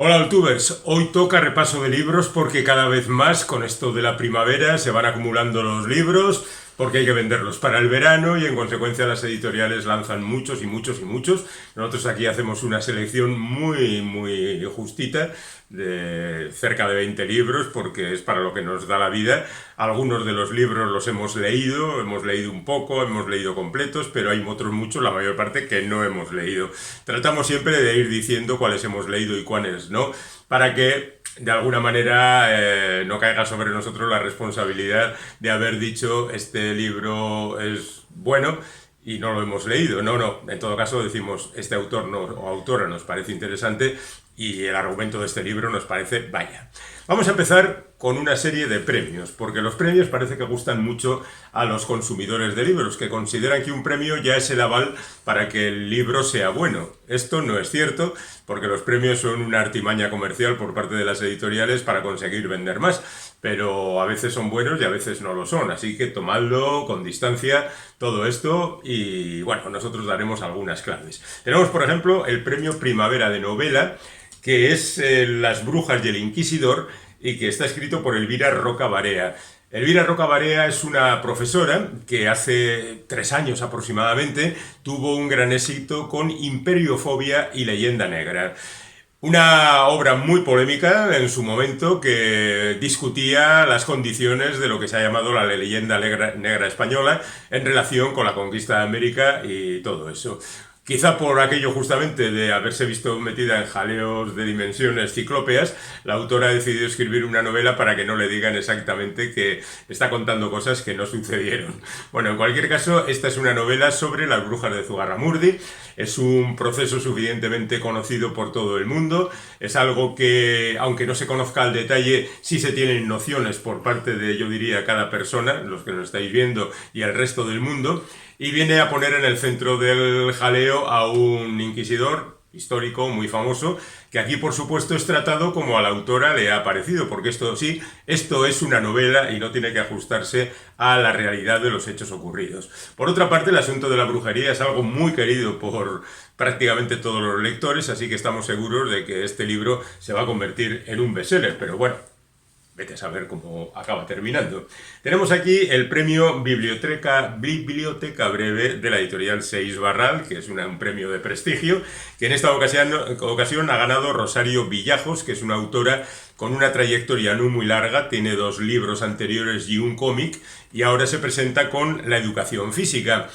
Hola Altubers, hoy toca repaso de libros porque cada vez más con esto de la primavera se van acumulando los libros porque hay que venderlos para el verano y en consecuencia las editoriales lanzan muchos y muchos y muchos. Nosotros aquí hacemos una selección muy justita de cerca de 20 libros porque es para lo que nos da la vida. Algunos de los libros los hemos leído un poco, hemos leído completos, pero hay otros muchos, la mayor parte, que no hemos leído. Tratamos siempre de ir diciendo cuáles hemos leído y cuáles no, para que de alguna manera no caiga sobre nosotros la responsabilidad de haber dicho este libro es bueno y no lo hemos leído. No, en todo caso decimos este autor o autora nos parece interesante y el argumento de este libro nos parece vaya. Vamos a empezar con una serie de premios, porque los premios parece que gustan mucho a los consumidores de libros, que consideran que un premio ya es el aval para que el libro sea bueno. Esto no es cierto, porque los premios son una artimaña comercial por parte de las editoriales para conseguir vender más, pero a veces son buenos y a veces no lo son, así que tomadlo con distancia todo esto y bueno, nosotros daremos algunas claves. Tenemos, por ejemplo, el premio Primavera de Novela, que es Las Brujas y el Inquisidor, y que está escrito por Elvira Roca Barea. Elvira Roca Barea es una profesora que hace 3 años aproximadamente tuvo un gran éxito con Imperiofobia y Leyenda Negra. Una obra muy polémica en su momento que discutía las condiciones de lo que se ha llamado la leyenda negra española en relación con la conquista de América y todo eso. Quizá por aquello justamente de haberse visto metida en jaleos de dimensiones ciclópeas, la autora ha decidido escribir una novela para que no le digan exactamente que está contando cosas que no sucedieron. Bueno, en cualquier caso, esta es una novela sobre las brujas de Zugarramurdi. Es un proceso suficientemente conocido por todo el mundo. Es algo que, aunque no se conozca al detalle, sí se tienen nociones por parte de, yo diría, cada persona, los que nos estáis viendo, y el resto del mundo. Y viene a poner en el centro del jaleo a un inquisidor histórico muy famoso, que aquí por supuesto es tratado como a la autora le ha parecido, porque esto sí, esto es una novela y no tiene que ajustarse a la realidad de los hechos ocurridos. Por otra parte, el asunto de la brujería es algo muy querido por prácticamente todos los lectores, así que estamos seguros de que este libro se va a convertir en un bestseller, pero bueno, vete a saber cómo acaba terminando. Tenemos aquí el premio Biblioteca Breve de la editorial Seix Barral, que es un premio de prestigio, que en esta ocasión ha ganado Rosario Villajos, que es una autora con una trayectoria no muy larga, tiene 2 libros anteriores y un cómic, y ahora se presenta con La educación física.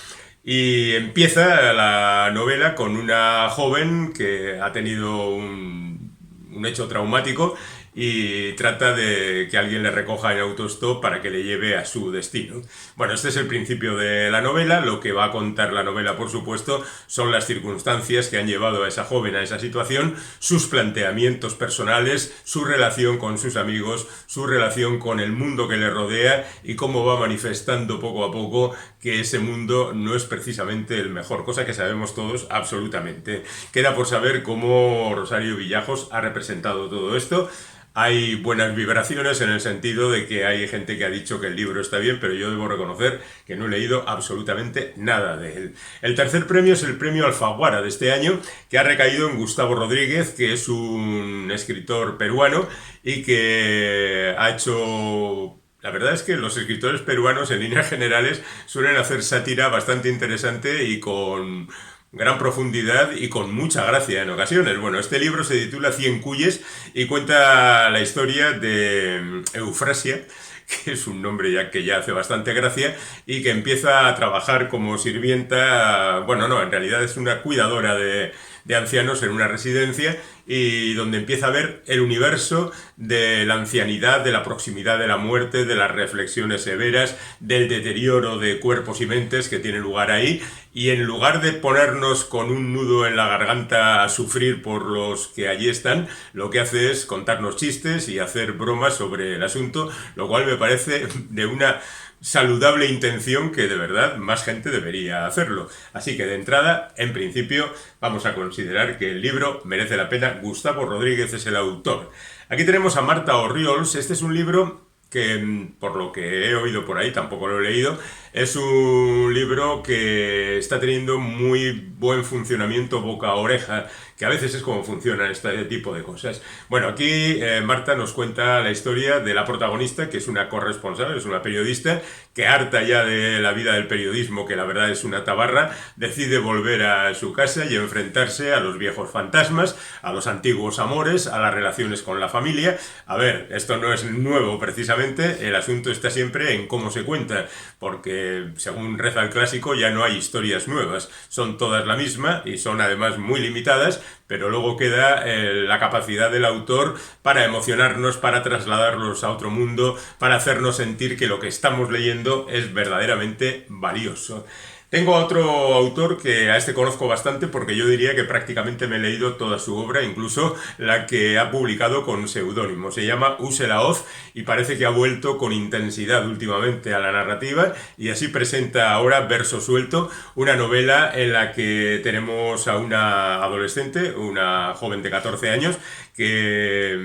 Y empieza la novela con una joven que ha tenido un hecho traumático y trata de que alguien le recoja en autostop para que le lleve a su destino. Bueno, este es el principio de la novela. Lo que va a contar la novela, por supuesto, son las circunstancias que han llevado a esa joven a esa situación, sus planteamientos personales, su relación con sus amigos, su relación con el mundo que le rodea y cómo va manifestando poco a poco que ese mundo no es precisamente el mejor, cosa que sabemos todos absolutamente. Queda por saber cómo Rosario Villajos ha representado todo esto. Hay buenas vibraciones en el sentido de que hay gente que ha dicho que el libro está bien, pero yo debo reconocer que no he leído absolutamente nada de él. El tercer premio es el premio Alfaguara de este año, que ha recaído en Gustavo Rodríguez, que es un escritor peruano y que ha hecho... La verdad es que los escritores peruanos en líneas generales suelen hacer sátira bastante interesante y con gran profundidad y con mucha gracia en ocasiones. Bueno, este libro se titula Cien Cuyes y cuenta la historia de Eufrasia, que es un nombre que ya hace bastante gracia, y que empieza a trabajar como sirvienta, bueno, no, en realidad es una cuidadora de ancianos en una residencia, y donde empieza a ver el universo de la ancianidad, de la proximidad de la muerte, de las reflexiones severas, del deterioro de cuerpos y mentes que tiene lugar ahí, y en lugar de ponernos con un nudo en la garganta a sufrir por los que allí están, lo que hace es contarnos chistes y hacer bromas sobre el asunto, lo cual me parece de una saludable intención que de verdad más gente debería hacerlo. Así que de entrada, en principio, vamos a considerar que el libro merece la pena. Gustavo Rodríguez es el autor. Aquí tenemos a Marta Orriols. Este es un libro que, por lo que he oído por ahí, tampoco lo he leído, es un libro que está teniendo muy buen funcionamiento boca a oreja, que a veces es como funcionan este tipo de cosas. Bueno, aquí Marta nos cuenta la historia de la protagonista, que es una corresponsal, es una periodista, que harta ya de la vida del periodismo, que la verdad es una tabarra, decide volver a su casa y enfrentarse a los viejos fantasmas, a los antiguos amores, a las relaciones con la familia. A ver, esto no es nuevo precisamente, el asunto está siempre en cómo se cuenta, porque según reza el clásico ya no hay historias nuevas, son todas la misma y son además muy limitadas, pero luego queda la capacidad del autor para emocionarnos, para trasladarnos a otro mundo, para hacernos sentir que lo que estamos leyendo es verdaderamente valioso. Tengo otro autor que a este conozco bastante porque yo diría que prácticamente me he leído toda su obra, incluso la que ha publicado con seudónimo. Se llama Use la Hoz y parece que ha vuelto con intensidad últimamente a la narrativa y así presenta ahora Verso Suelto, una novela en la que tenemos a una adolescente, una joven de 14 años, que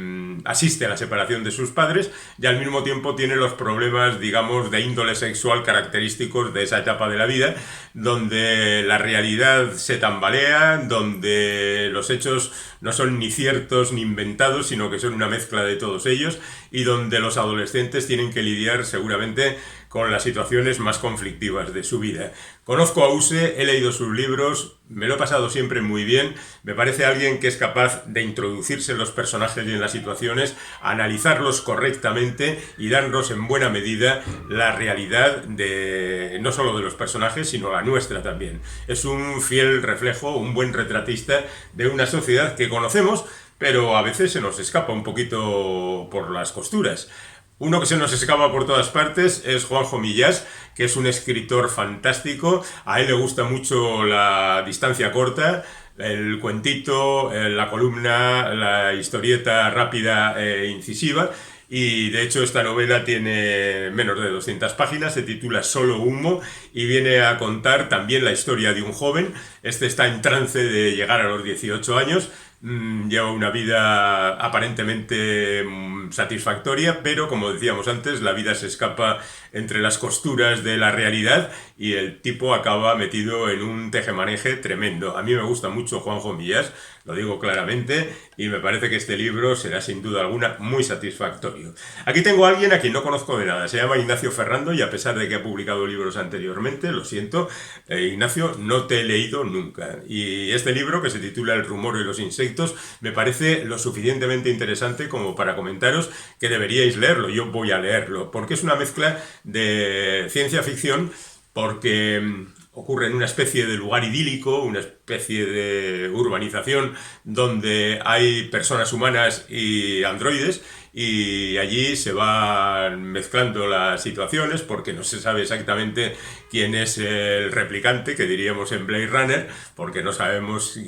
asiste a la separación de sus padres y al mismo tiempo tiene los problemas, digamos, de índole sexual característicos de esa etapa de la vida, donde la realidad se tambalea, donde los hechos no son ni ciertos ni inventados, sino que son una mezcla de todos ellos, y donde los adolescentes tienen que lidiar seguramente con las situaciones más conflictivas de su vida. Conozco a Use, he leído sus libros, me lo he pasado siempre muy bien, me parece alguien que es capaz de introducirse en los personajes y en las situaciones, analizarlos correctamente y darnos en buena medida la realidad de no solo de los personajes, sino la nuestra también. Es un fiel reflejo, un buen retratista de una sociedad que conocemos, pero a veces se nos escapa un poquito por las costuras. Uno que se nos escapa por todas partes es Juanjo Millás, que es un escritor fantástico. A él le gusta mucho la distancia corta, el cuentito, la columna, la historieta rápida e incisiva. Y de hecho esta novela tiene menos de 200 páginas, se titula Solo Humo y viene a contar también la historia de un joven. Este está en trance de llegar a los 18 años, lleva una vida aparentemente satisfactoria, pero como decíamos antes, la vida se escapa entre las costuras de la realidad y el tipo acaba metido en un tejemaneje tremendo. A mí me gusta mucho Juanjo Millás, lo digo claramente, y me parece que este libro será sin duda alguna muy satisfactorio. Aquí tengo a alguien a quien no conozco de nada, se llama Ignacio Ferrando y a pesar de que ha publicado libros anteriormente, lo siento, Ignacio, no te he leído nunca. Y este libro, que se titula El rumor y los insectos, me parece lo suficientemente interesante como para comentaros que deberíais leerlo. Yo voy a leerlo, porque es una mezcla de ciencia ficción, porque ocurre en una especie de lugar idílico, una especie de urbanización donde hay personas humanas y androides, y allí se van mezclando las situaciones porque no se sabe exactamente quién es el replicante, que diríamos en Blade Runner, porque no sabemos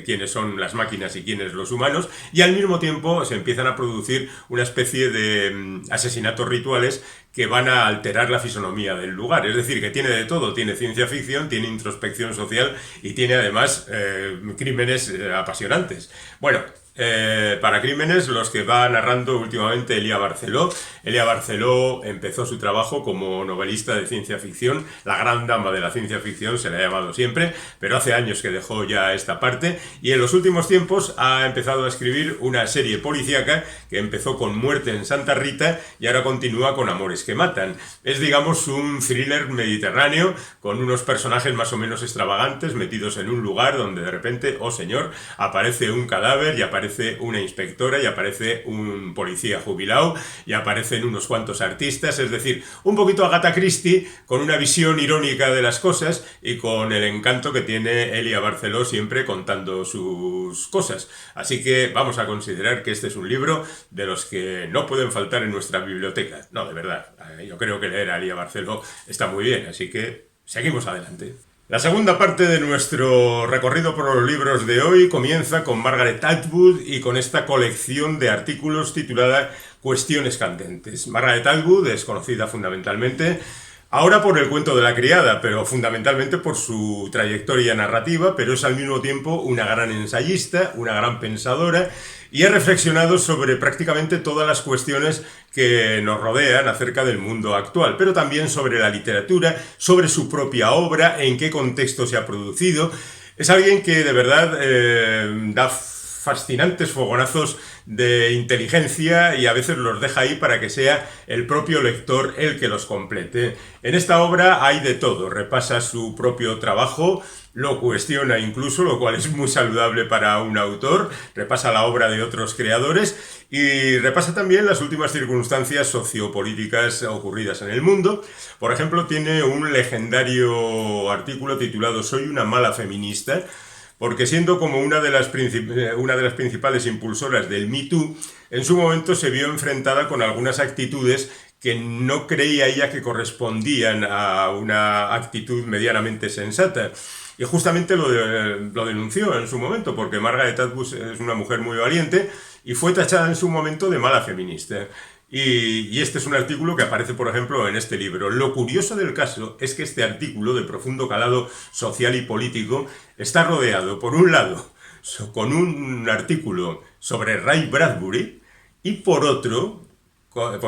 quiénes son las máquinas y quiénes los humanos, y al mismo tiempo se empiezan a producir una especie de asesinatos rituales que van a alterar la fisonomía del lugar. Es decir, que tiene de todo, tiene ciencia ficción, tiene introspección social y tiene además crímenes apasionantes. Bueno, para crímenes los que va narrando últimamente Elia Barceló. Elia Barceló empezó su trabajo como novelista de ciencia ficción, la gran dama de la ciencia ficción se le ha llamado siempre, pero hace años que dejó ya esta parte y en los últimos tiempos ha empezado a escribir una serie policíaca que empezó con Muerte en Santa Rita y ahora continúa con Amores que matan. Es, digamos, un thriller mediterráneo con unos personajes más o menos extravagantes metidos en un lugar donde de repente, oh señor, aparece un cadáver y aparece una inspectora y aparece un policía jubilado y aparecen unos cuantos artistas, es decir, un poquito Agatha Christie con una visión irónica de las cosas y con el encanto que tiene Elia Barceló siempre contando sus cosas. Así que vamos a considerar que este es un libro de los que no pueden faltar en nuestra biblioteca. No, de verdad, yo creo que leer a Elia Barceló está muy bien, así que seguimos adelante. La segunda parte de nuestro recorrido por los libros de hoy comienza con Margaret Atwood y con esta colección de artículos titulada Cuestiones candentes. Margaret Atwood es conocida fundamentalmente ahora por El cuento de la criada, pero fundamentalmente por su trayectoria narrativa, pero es al mismo tiempo una gran ensayista, una gran pensadora, y ha reflexionado sobre prácticamente todas las cuestiones que nos rodean acerca del mundo actual, pero también sobre la literatura, sobre su propia obra, en qué contexto se ha producido. Es alguien que de verdad da fascinantes fogonazos de inteligencia y a veces los deja ahí para que sea el propio lector el que los complete. En esta obra hay de todo, repasa su propio trabajo, lo cuestiona incluso, lo cual es muy saludable para un autor, repasa la obra de otros creadores y repasa también las últimas circunstancias sociopolíticas ocurridas en el mundo. Por ejemplo, tiene un legendario artículo titulado "Soy una mala feminista", porque siendo como una de las principales impulsoras del Me Too, en su momento se vio enfrentada con algunas actitudes que no creía ella que correspondían a una actitud medianamente sensata. Y justamente lo denunció en su momento, porque Margaret Atwood es una mujer muy valiente y fue tachada en su momento de mala feminista. Y este es un artículo que aparece, por ejemplo, en este libro. Lo curioso del caso es que este artículo, de profundo calado social y político, está rodeado, por un lado, con un artículo sobre Ray Bradbury y por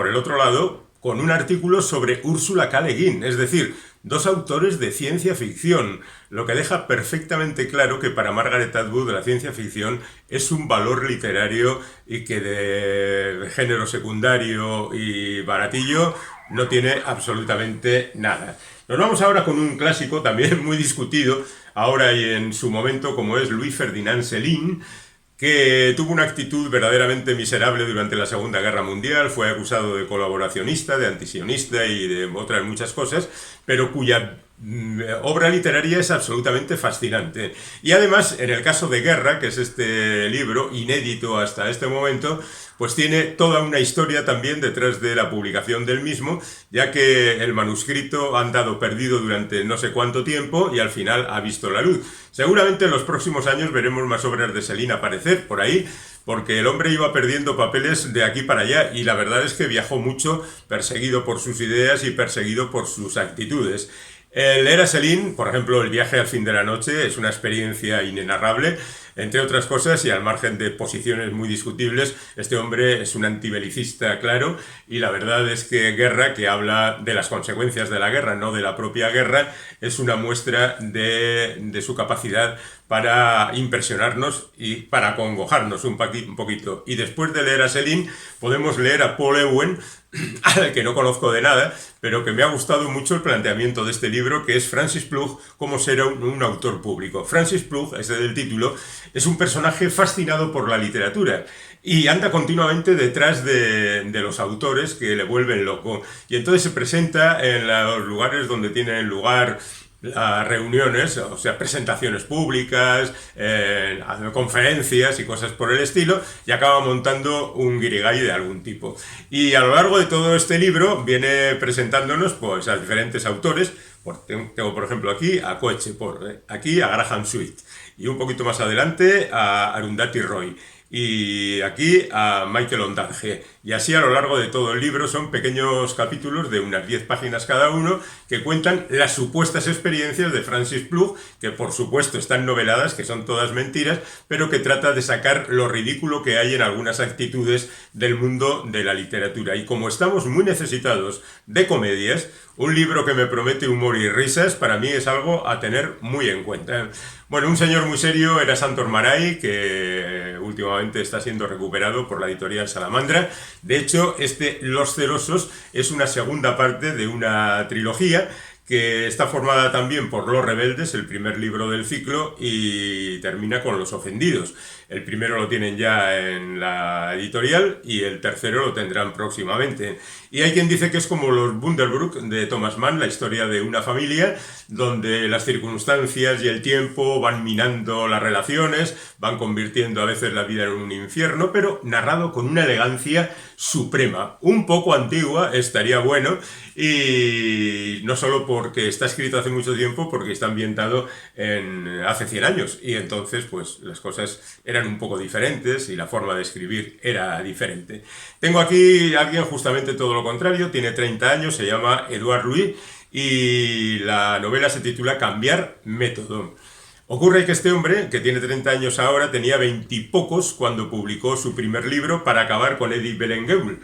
el otro lado, con un artículo sobre Ursula K. Le Guin, es decir, dos autores de ciencia ficción, lo que deja perfectamente claro que para Margaret Atwood la ciencia ficción es un valor literario y que de género secundario y baratillo no tiene absolutamente nada. Nos vamos ahora con un clásico también muy discutido ahora y en su momento, como es Louis Ferdinand Céline, que tuvo una actitud verdaderamente miserable durante la Segunda Guerra Mundial, fue acusado de colaboracionista, de antisionista y de otras muchas cosas, pero cuya obra literaria es absolutamente fascinante. Y además, en el caso de Guerra, que es este libro, inédito hasta este momento, pues tiene toda una historia también detrás de la publicación del mismo, ya que el manuscrito ha andado perdido durante no sé cuánto tiempo y al final ha visto la luz. Seguramente en los próximos años veremos más obras de Céline aparecer por ahí, porque el hombre iba perdiendo papeles de aquí para allá y la verdad es que viajó mucho, perseguido por sus ideas y perseguido por sus actitudes. El leer a Céline, por ejemplo, El viaje al fin de la noche, es una experiencia inenarrable, entre otras cosas, y al margen de posiciones muy discutibles, este hombre es un antibelicista, claro, y la verdad es que Guerra, que habla de las consecuencias de la guerra, no de la propia guerra, es una muestra de su capacidad para impresionarnos y para acongojarnos un poquito. Y después de leer a Céline, podemos leer a Paul Ewen, al que no conozco de nada, pero que me ha gustado mucho el planteamiento de este libro, que es Francis Plough, cómo ser un autor público. Francis Plough, ese del título, es un personaje fascinado por la literatura y anda continuamente detrás de los autores que le vuelven loco. Y entonces se presenta en los lugares donde tienen lugar las reuniones, o sea, presentaciones públicas, conferencias y cosas por el estilo, y acaba montando un guirigay de algún tipo. Y a lo largo de todo este libro viene presentándonos pues a diferentes autores. Tengo por ejemplo aquí a Coetze, aquí a Graham Sweet, y un poquito más adelante a Arundhati Roy, y aquí a Michael Ondaatje. Y así a lo largo de todo el libro son pequeños capítulos de unas 10 páginas cada uno que cuentan las supuestas experiencias de Francis Plough, que por supuesto están noveladas, que son todas mentiras, pero que trata de sacar lo ridículo que hay en algunas actitudes del mundo de la literatura. Y como estamos muy necesitados de comedias, un libro que me promete humor y risas para mí es algo a tener muy en cuenta. Bueno, un señor muy serio era Sándor Márai, que últimamente está siendo recuperado por la editorial Salamandra. De hecho, Los celosos es una segunda parte de una trilogía que está formada también por Los rebeldes, el primer libro del ciclo, y termina con Los ofendidos. El primero lo tienen ya en la editorial y el tercero lo tendrán próximamente. Y hay quien dice que es como Los Bundelbrück de Thomas Mann, la historia de una familia donde las circunstancias y el tiempo van minando las relaciones, van convirtiendo a veces la vida en un infierno, pero narrado con una elegancia suprema. Un poco antigua, estaría bueno, y no solo porque está escrito hace mucho tiempo, porque está ambientado hace 100 años, y entonces pues las cosas eran un poco diferentes y la forma de escribir era diferente. Tengo aquí a alguien justamente todo lo contrario, tiene 30 años, se llama Edouard Louis y la novela se titula Cambiar método. Ocurre que este hombre, que tiene 30 años ahora, tenía 20 y pocos cuando publicó su primer libro Para acabar con Edith Bellengüe.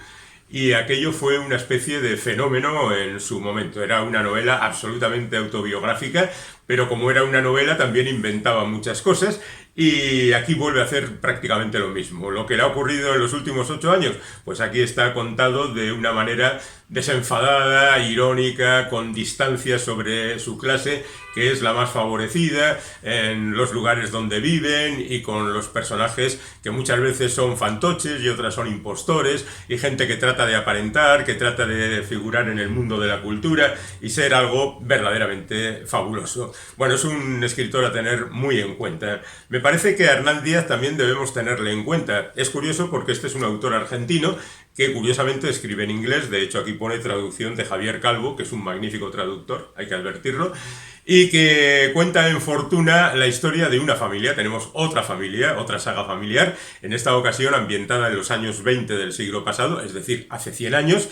y aquello fue una especie de fenómeno en su momento. Era una novela absolutamente autobiográfica, pero como era una novela también inventaba muchas cosas, y aquí vuelve a hacer prácticamente lo mismo. Lo que le ha ocurrido en los últimos 8 años, pues aquí está contado de una manera desenfadada, irónica, con distancia sobre su clase, que es la más favorecida, en los lugares donde viven, y con los personajes que muchas veces son fantoches y otras son impostores, y gente que trata de aparentar, que trata de figurar en el mundo de la cultura y ser algo verdaderamente fabuloso. Bueno, es un escritor a tener muy en cuenta. Me parece que a Hernán Díaz también debemos tenerle en cuenta. Es curioso porque este es un autor argentino que curiosamente escribe en inglés. De hecho, aquí pone traducción de Javier Calvo, que es un magnífico traductor, hay que advertirlo, y que cuenta en Fortuna la historia de una familia. Tenemos otra familia, otra saga familiar, en esta ocasión ambientada en los años 20 del siglo pasado, es decir, hace 100 años,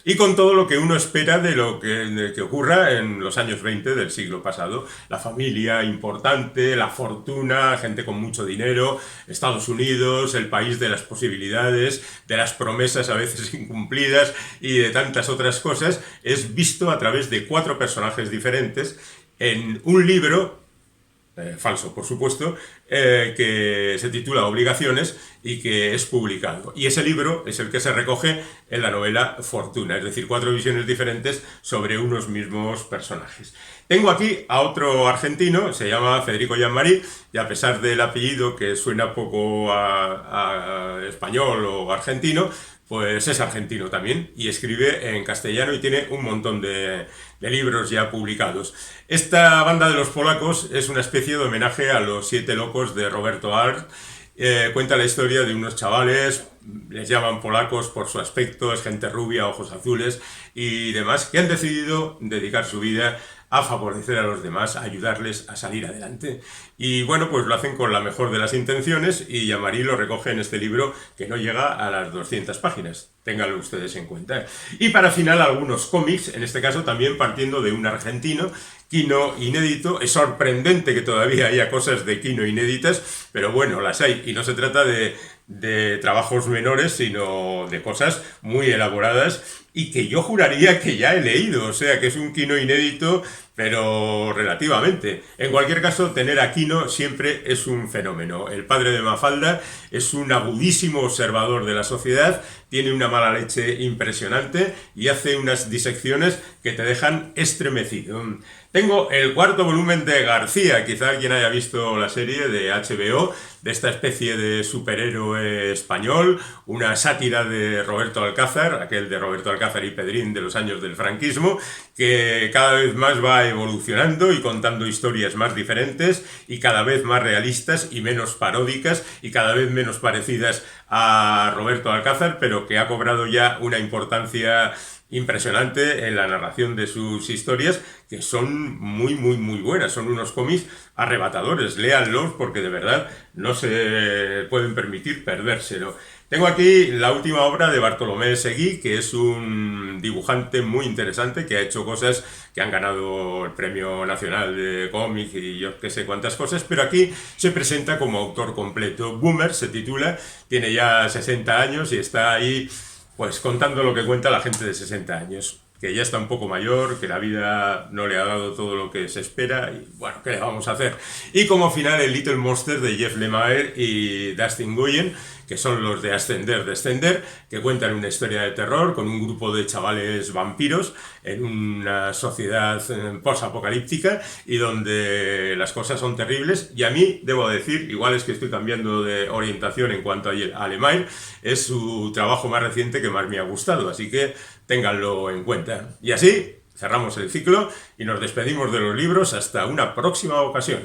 y con todo lo que uno espera de lo que ocurra en los años 20 del siglo pasado. La familia importante, la fortuna, gente con mucho dinero, Estados Unidos, el país de las posibilidades, de las promesas a veces incumplidas y de tantas otras cosas, es visto a través de 4 personajes diferentes en un libro, falso por supuesto, que se titula Obligaciones y que es publicado. Y ese libro es el que se recoge en la novela Fortuna, es decir, 4 visiones diferentes sobre unos mismos personajes. Tengo aquí a otro argentino, se llama Federico Gianmarí, y a pesar del apellido que suena poco a español o argentino, pues es argentino también y escribe en castellano y tiene un montón de libros ya publicados. Esta banda de los polacos es una especie de homenaje a los 7 locos de Roberto Art. Cuenta la historia de unos chavales, les llaman polacos por su aspecto, es gente rubia, ojos azules y demás, que han decidido dedicar su vida a favorecer a los demás, a ayudarles a salir adelante. Y bueno, pues lo hacen con la mejor de las intenciones, y Gianmarí lo recoge en este libro que no llega a las 200 páginas. Ténganlo ustedes en cuenta. Y para final, algunos cómics, en este caso también partiendo de un argentino, Quino Inédito. Es sorprendente que todavía haya cosas de Quino inéditas, pero bueno, las hay, y no se trata de trabajos menores, sino de cosas muy elaboradas y que yo juraría que ya he leído, o sea que es un Quino inédito, pero relativamente. En cualquier caso, tener a Quino siempre es un fenómeno. El padre de Mafalda es un agudísimo observador de la sociedad, tiene una mala leche impresionante y hace unas disecciones que te dejan estremecido. Tengo el 4º volumen de García, quizá alguien haya visto la serie de HBO, de esta especie de superhéroe español, una sátira de Roberto Alcázar, aquel de Roberto Alcázar y Pedrín de los años del franquismo, que cada vez más va evolucionando y contando historias más diferentes y cada vez más realistas y menos paródicas y cada vez menos parecidas a Roberto Alcázar, pero que ha cobrado ya una importancia impresionante en la narración de sus historias, que son muy buenas. Son unos cómics arrebatadores. Léanlos porque de verdad no se pueden permitir perdérselo. Tengo aquí la última obra de Bartolomé Seguí, que es un dibujante muy interesante que ha hecho cosas que han ganado el Premio Nacional de Cómic y yo qué sé cuántas cosas, pero aquí se presenta como autor completo. Boomer se titula, tiene ya 60 años y está ahí pues contando lo que cuenta la gente de 60 años, que ya está un poco mayor, que la vida no le ha dado todo lo que se espera y bueno, ¿qué le vamos a hacer? Y como final el Little Monster de Jeff Lemire y Dustin Nguyen, que son los de Ascender, Descender, que cuentan una historia de terror con un grupo de chavales vampiros en una sociedad post-apocalíptica y donde las cosas son terribles. Y a mí, debo decir, igual es que estoy cambiando de orientación en cuanto a Lemire, es su trabajo más reciente que más me ha gustado, así que ténganlo en cuenta. Y así cerramos el ciclo y nos despedimos de los libros hasta una próxima ocasión.